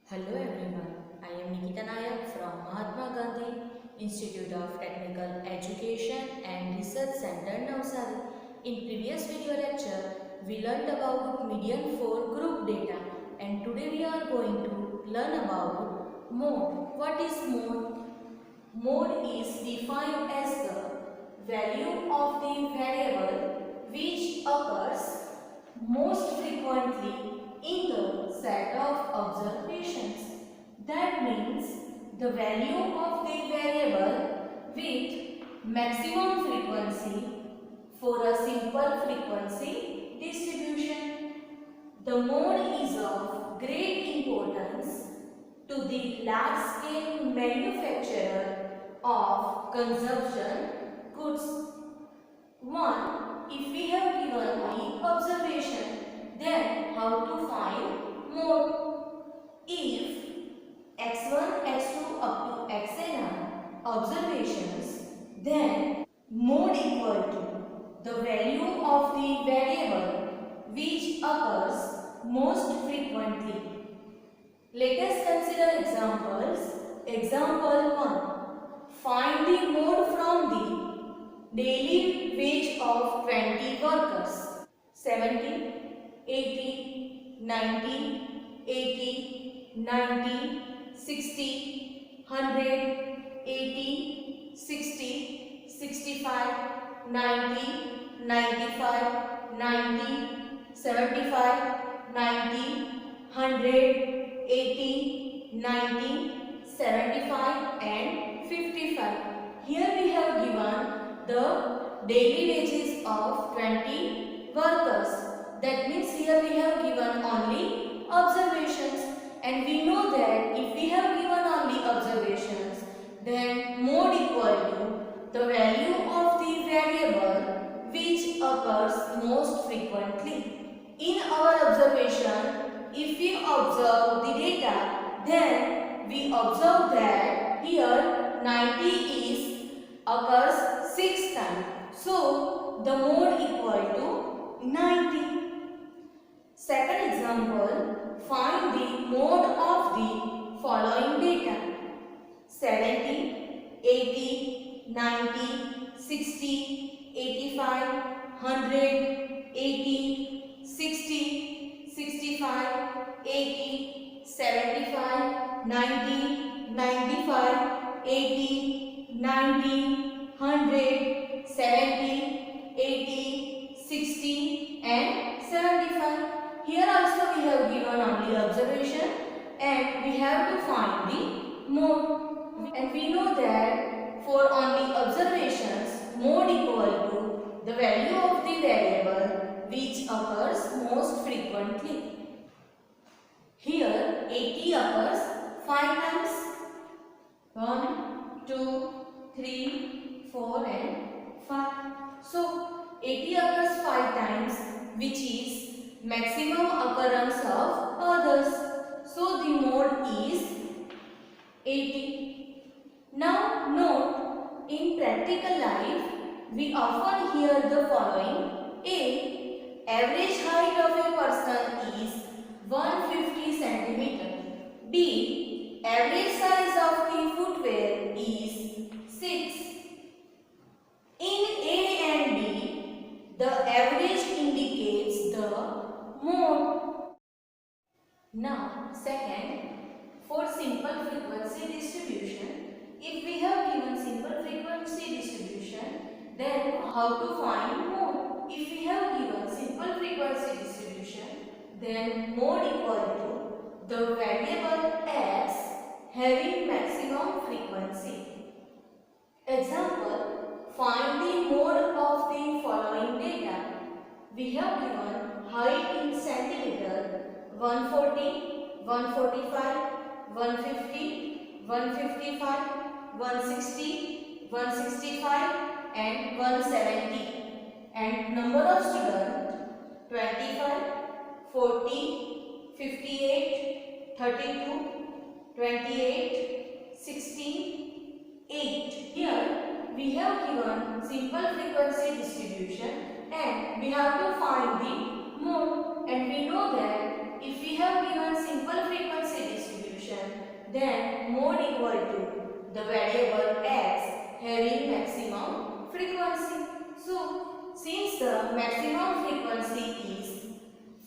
Hello everyone, I am Nikita Nayak from Mahatma Gandhi Institute of Technical Education and Research Center, Navsari. In previous video lecture, we learned about median for group data and today we are going to learn about mode. What is mode? Mode is defined as the value of the variable which occurs most frequently in the set of observations. That means the value of the variable with maximum frequency for a simple frequency distribution. The mode is of great importance to the large-scale manufacturer of consumption goods. 1. If we have given the observation, then how to find mode? If x1, x2 up to xn are observations, then mode equal to the value of the variable which occurs most frequently. Let us consider examples. Example 1. Find the mode from the daily wage of 20 workers. 70, 80, 90, 80, 90, 60, 100, 80, 60, 65, 90, 95, 90, 75, 90, 100, 80, 90, 75 and 55. Here we have given the daily wages of 20 workers. That means here we have given only observations, and we know that if we have given only observations, then mode equal to the value of the variable which occurs most frequently. In our observation, if we observe the data, then we observe that here 90 is occurs 6 times. So the mode equal to 90. Second example, find the mode of the following data: 70, 80, 90, 60, 85, 100, 80, 60, 65, 80, 75, 90, 95, 80, 90, 100, 70, 80, 60 and 75. Here also we have given only observation and we have to find the mode. And we know that for only observations, mode equal to the value of the variable which occurs most frequently. Here 80 occurs 5 times. 1, 2, 3, 4 and 5. So 80 occurs 5 times, which is maximum occurrence of others. So the mode is 80. Now note, in practical life, we often hear the following. A. Average height of a person is 150 cm. B. Average size of the footwear is 6. In A and B, the average indicates the mode. Now, second, for simple frequency distribution, if we have given simple frequency distribution, then how to find mode? If we have given simple frequency distribution, then mode equal to the variable x having maximum frequency. Example, find the mode of the following data. We have given height in centimeter 140, 145, 150, 155, 160, 165 and 170. And number of students 25, 40, 58, 32, 28, 16, 8. Here we have given simple frequency distribution and we have to find the mode, and we know that if we have given simple frequency distribution, Then mode equal to the variable x having maximum frequency. So since the maximum frequency is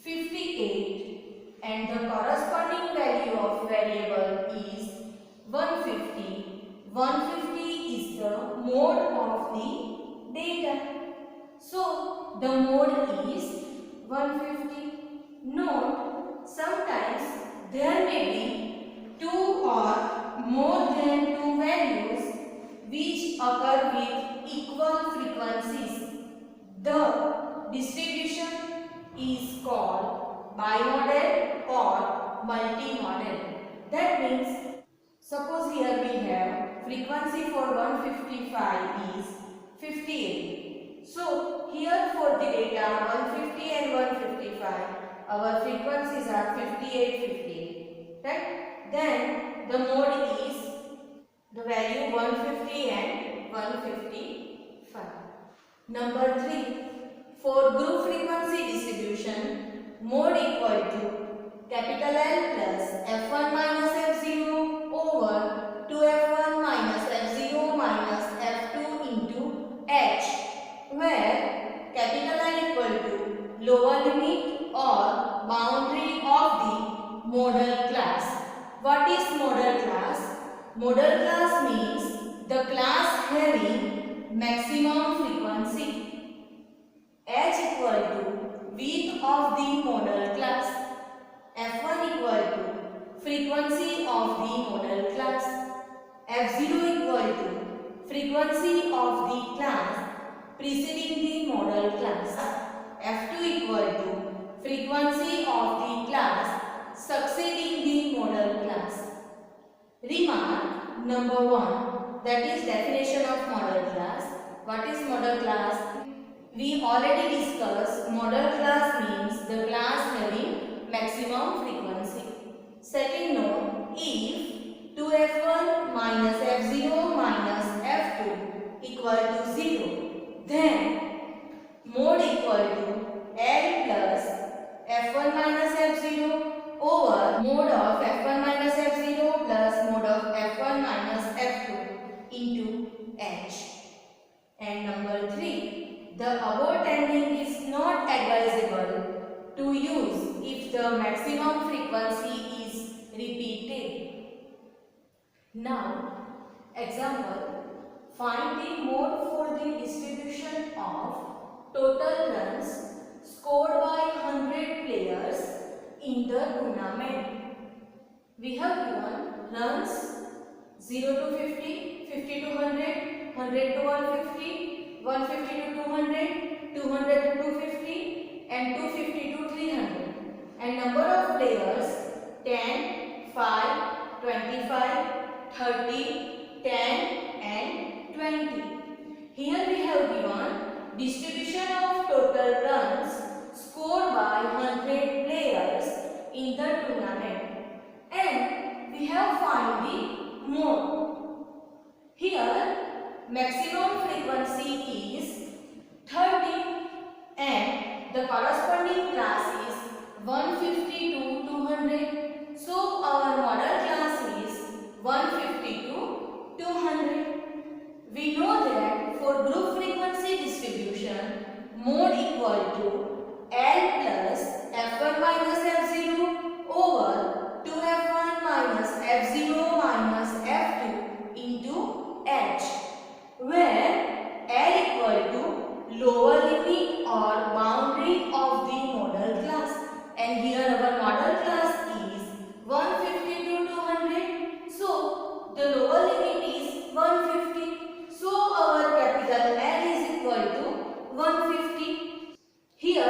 58 and the corresponding value of variable is 150, 150 is the mode of the data. So the mode is 150. Note, sometimes there may be two or more than two values which occur with equal frequencies. The distribution is called bimodal or multimodal. That means, suppose here we have frequency for 155 is 58. So here for the data 150 and 155, our frequencies are 58, 58. Right? Then the mode is the value 150 and 155. Number 3. For group frequency distribution, mode equal to capital L plus F1 minus F0 over 2F1 minus F0 minus F2 into H, where capital L equal to lower limit or boundary of the modal class. What is modal class? Modal class means the class having maximum frequency. H equal to width of the modal class. F1 equal to frequency of the modal class. F0 equal to frequency of the class preceding the modal class. F2 equal to frequency of the class succeeding the modal class. Remark number 1, that is definition of modal class. What is modal class? We already discussed modal class means the class having maximum frequency. Second note, if 2F1 minus F0 minus F2 equal to 0, then mode equal to L plus F1 minus F0 over mode of F1 minus F0 plus mode of F1 minus F2 into H. And number 3. The above tending is not advisable to use if the maximum frequency is repeated. Now, example, find the mode for the distribution of total runs scored by 100 players in the tournament. We have given runs 0 to 50, 50 to 100, 100 to 150, 150 to 200, 200 to 250 and 250 to 300. And number of players 10, 5, 25, 30, 10 and 20. Here we have given distribution of total runs scored by 100 players in the tournament. And we have found the mode. Here maximum frequency is 30 and the corresponding class is 150 to 200. So our model class is 150 to 200. We know that for group frequency distribution, mode equal to L plus F1 minus F0 over 2F1 minus F0 minus F2 into H, where L equal to lower limit or boundary of the modal class. And here our modal class is 150 to 200. So the lower limit is 150. So our capital L is equal to 150. Here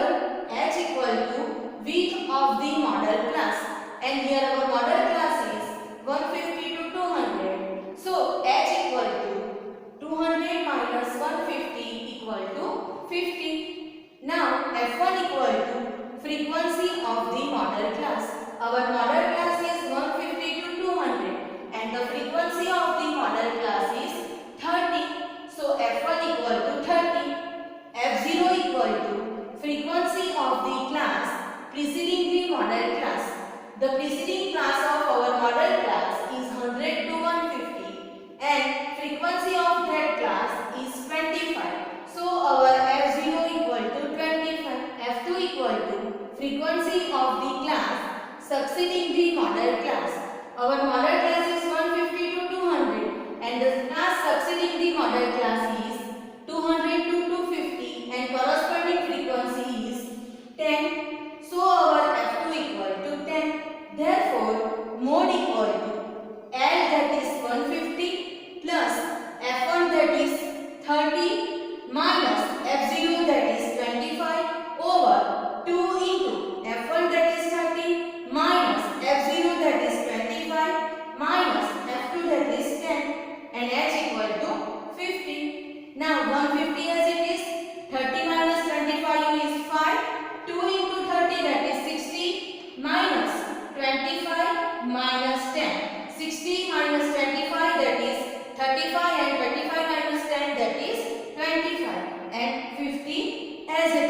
10. 60 minus 25, that is 35, and 25 minus 10, that is 25, and 50 as it